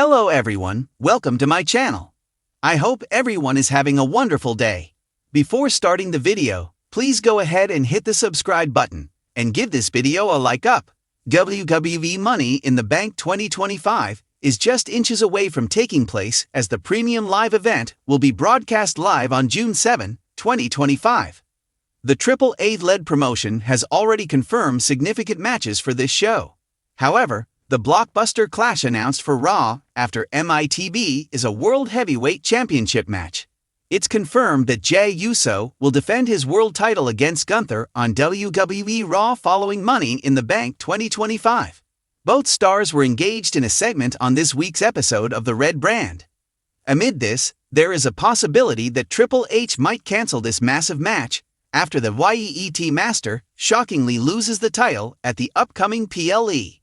Hello everyone, welcome to my channel. I hope everyone is having a wonderful day. Before starting the video, please go ahead and hit the subscribe button, and give this video a like up. WWE Money in the Bank 2025 is just inches away from taking place as the premium live event will be broadcast live on June 7, 2025. The AAA-led promotion has already confirmed significant matches for this show. However, the blockbuster clash announced for Raw after MITB is a World Heavyweight Championship match. It's confirmed that Jey Uso will defend his world title against Gunther on WWE Raw following Money in the Bank 2025. Both stars were engaged in a segment on this week's episode of the Red Brand. Amid this, there is a possibility that Triple H might cancel this massive match after the YET Master shockingly loses the title at the upcoming PLE.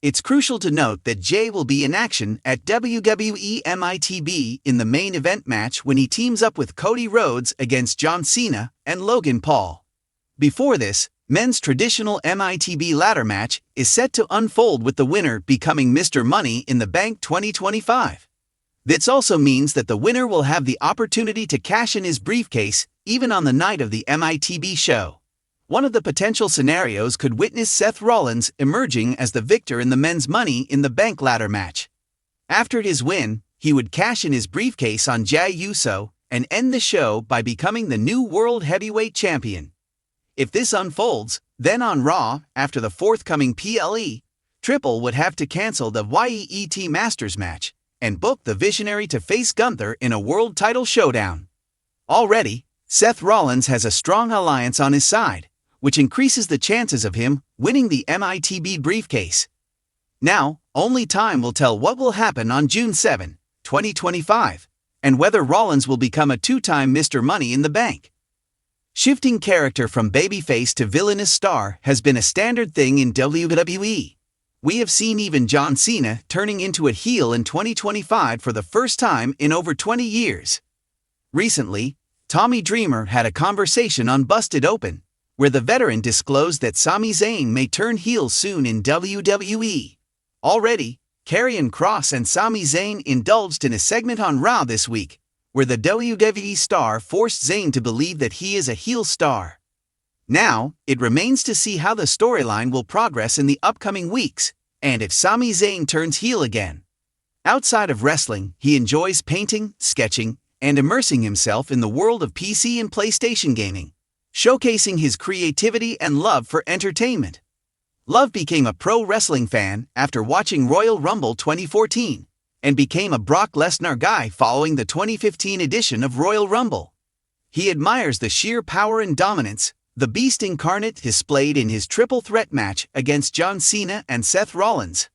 It's crucial to note that Jey will be in action at WWE MITB in the main event match when he teams up with Cody Rhodes against John Cena and Logan Paul. Before this, men's traditional MITB ladder match is set to unfold with the winner becoming Mr. Money in the Bank 2025. This also means that the winner will have the opportunity to cash in his briefcase even on the night of the MITB show. One of the potential scenarios could witness Seth Rollins emerging as the victor in the men's Money in the Bank ladder match. After his win, he would cash in his briefcase on Jey Uso and end the show by becoming the new World Heavyweight Champion. If this unfolds, then on Raw, after the forthcoming PLE, Triple would have to cancel the YET Masters match and book the Visionary to face Gunther in a world title showdown. Already, Seth Rollins has a strong alliance on his side, which increases the chances of him winning the MITB briefcase. Now, only time will tell what will happen on June 7, 2025, and whether Rollins will become a two-time Mr. Money in the Bank. Shifting character from babyface to villainous star has been a standard thing in WWE. We have seen even John Cena turning into a heel in 2025 for the first time in over 20 years. Recently, Tommy Dreamer had a conversation on Busted Open, where the veteran disclosed that Sami Zayn may turn heel soon in WWE. Already, Karrion Kross and Sami Zayn indulged in a segment on Raw this week, where the WWE star forced Zayn to believe that he is a heel star. Now, it remains to see how the storyline will progress in the upcoming weeks, and if Sami Zayn turns heel again. Outside of wrestling, he enjoys painting, sketching, and immersing himself in the world of PC and PlayStation gaming, showcasing his creativity and love for entertainment. Love became a pro wrestling fan after watching Royal Rumble 2014, and became a Brock Lesnar guy following the 2015 edition of Royal Rumble. He admires the sheer power and dominance the Beast incarnate displayed in his triple threat match against John Cena and Seth Rollins.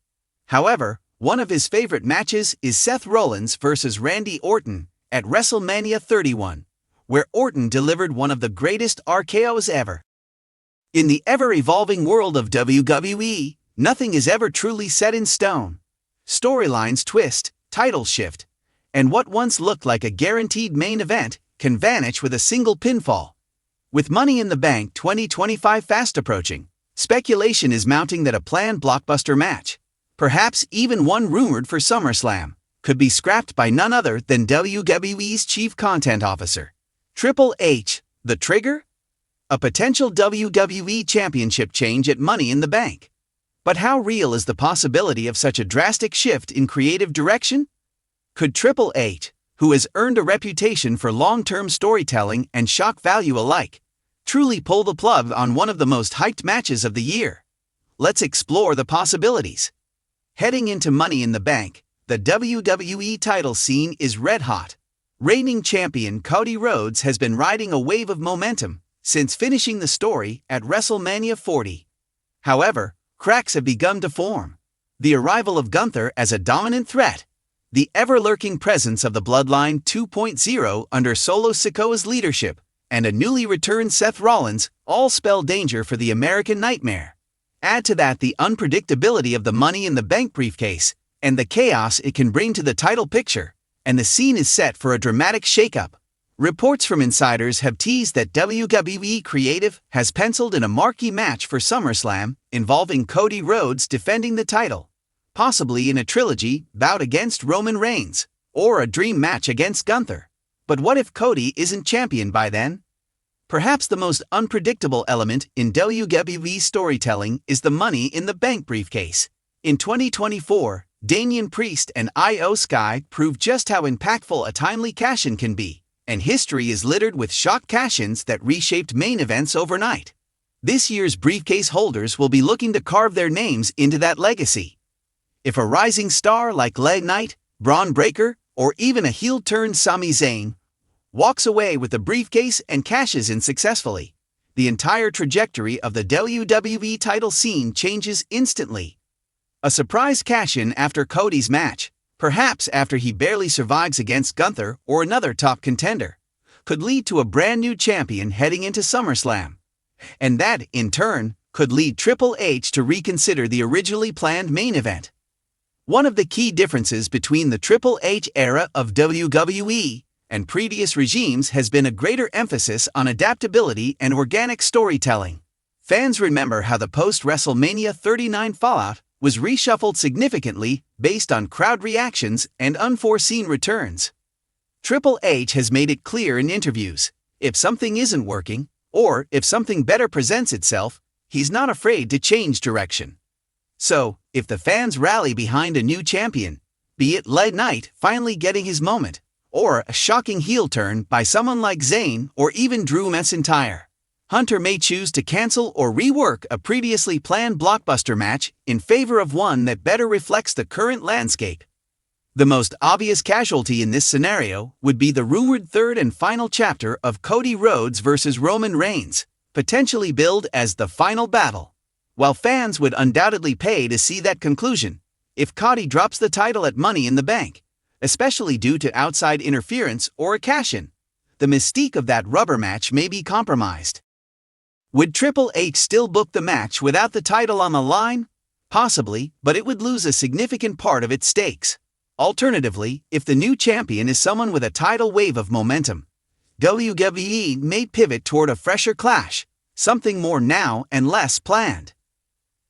However, one of his favorite matches is Seth Rollins versus Randy Orton at WrestleMania 31. Where Orton delivered one of the greatest RKOs ever. In the ever-evolving world of WWE, nothing is ever truly set in stone. Storylines twist, titles shift, and what once looked like a guaranteed main event can vanish with a single pinfall. With Money in the Bank 2025 fast approaching, speculation is mounting that a planned blockbuster match, perhaps even one rumored for SummerSlam, could be scrapped by none other than WWE's Chief Content Officer, Triple H, the trigger? A potential WWE Championship change at Money in the Bank. But how real is the possibility of such a drastic shift in creative direction? Could Triple H, who has earned a reputation for long-term storytelling and shock value alike, truly pull the plug on one of the most hyped matches of the year? Let's explore the possibilities. Heading into Money in the Bank, the WWE title scene is red hot. Reigning champion Cody Rhodes has been riding a wave of momentum since finishing the story at WrestleMania 40. However, cracks have begun to form. The arrival of Gunther as a dominant threat, the ever-lurking presence of the Bloodline 2.0 under Solo Sikoa's leadership, and a newly returned Seth Rollins all spell danger for the American Nightmare. Add to that the unpredictability of the Money in the Bank briefcase and the chaos it can bring to the title picture, and the scene is set for a dramatic shakeup. Reports from insiders have teased that WWE Creative has penciled in a marquee match for SummerSlam involving Cody Rhodes defending the title, possibly in a trilogy bout against Roman Reigns, or a dream match against Gunther. But what if Cody isn't champion by then? Perhaps the most unpredictable element in WWE storytelling is the Money in the Bank briefcase. In 2024, Damian Priest and Io Sky proved just how impactful a timely cash-in can be, and history is littered with shock cash-ins that reshaped main events overnight. This year's briefcase holders will be looking to carve their names into that legacy. If a rising star like LA Knight, Braun Breaker, or even a heel-turned Sami Zayn walks away with the briefcase and cashes in successfully, the entire trajectory of the WWE title scene changes instantly. A surprise cash-in after Cody's match, perhaps after he barely survives against Gunther or another top contender, could lead to a brand new champion heading into SummerSlam. And that, in turn, could lead Triple H to reconsider the originally planned main event. One of the key differences between the Triple H era of WWE and previous regimes has been a greater emphasis on adaptability and organic storytelling. Fans remember how the post-WrestleMania 39 fallout was reshuffled significantly based on crowd reactions and unforeseen returns. Triple H has made it clear in interviews, if something isn't working, or if something better presents itself, he's not afraid to change direction. So, if the fans rally behind a new champion, be it LA Knight finally getting his moment, or a shocking heel turn by someone like Zayn or even Drew McIntyre, Hunter may choose to cancel or rework a previously planned blockbuster match in favor of one that better reflects the current landscape. The most obvious casualty in this scenario would be the rumored third and final chapter of Cody Rhodes vs. Roman Reigns, potentially billed as the final battle. While fans would undoubtedly pay to see that conclusion, if Cody drops the title at Money in the Bank, especially due to outside interference or a cash-in, the mystique of that rubber match may be compromised. Would Triple H still book the match without the title on the line? Possibly, but it would lose a significant part of its stakes. Alternatively, if the new champion is someone with a tidal wave of momentum, WWE may pivot toward a fresher clash, something more now and less planned.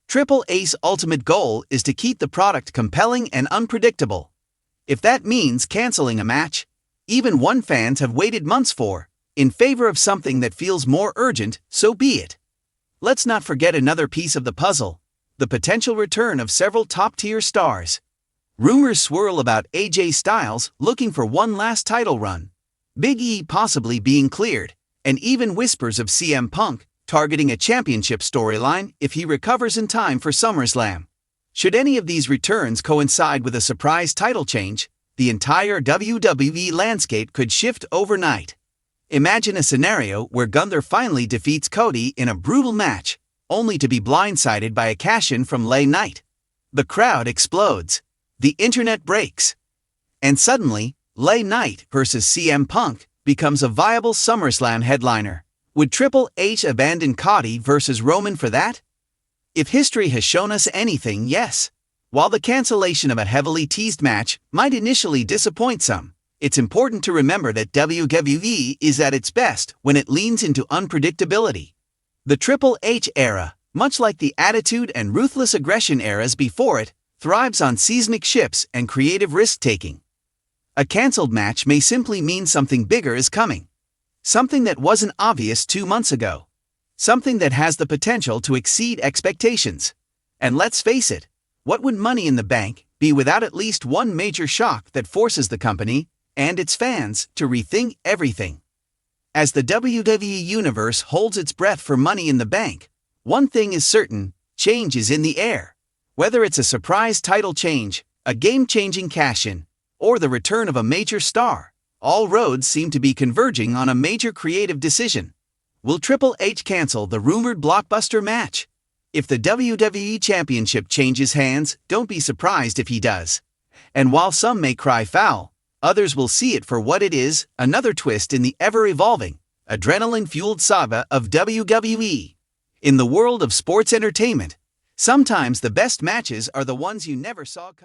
Triple H's ultimate goal is to keep the product compelling and unpredictable. If that means canceling a match, even one fans have waited months for, in favor of something that feels more urgent, so be it. Let's not forget another piece of the puzzle, the potential return of several top-tier stars. Rumors swirl about AJ Styles looking for one last title run, Big E possibly being cleared, and even whispers of CM Punk targeting a championship storyline if he recovers in time for SummerSlam. Should any of these returns coincide with a surprise title change, the entire WWE landscape could shift overnight. Imagine a scenario where Gunther finally defeats Cody in a brutal match, only to be blindsided by a cash-in from LA Knight. The crowd explodes. The internet breaks. And suddenly, LA Knight vs. CM Punk becomes a viable SummerSlam headliner. Would Triple H abandon Cody vs. Roman for that? If history has shown us anything, yes. While the cancellation of a heavily teased match might initially disappoint some, it's important to remember that WWE is at its best when it leans into unpredictability. The Triple H era, much like the Attitude and Ruthless Aggression eras before it, thrives on seismic shifts and creative risk-taking. A cancelled match may simply mean something bigger is coming. Something that wasn't obvious 2 months ago. Something that has the potential to exceed expectations. And let's face it, what would Money in the Bank be without at least one major shock that forces the company and its fans to rethink everything? As the WWE Universe holds its breath for Money in the Bank, one thing is certain, change is in the air. Whether it's a surprise title change, a game-changing cash-in, or the return of a major star, all roads seem to be converging on a major creative decision. Will Triple H cancel the rumored blockbuster match? If the WWE Championship changes hands, don't be surprised if he does. And while some may cry foul, others will see it for what it is, another twist in the ever-evolving, adrenaline-fueled saga of WWE. In the world of sports entertainment, sometimes the best matches are the ones you never saw coming.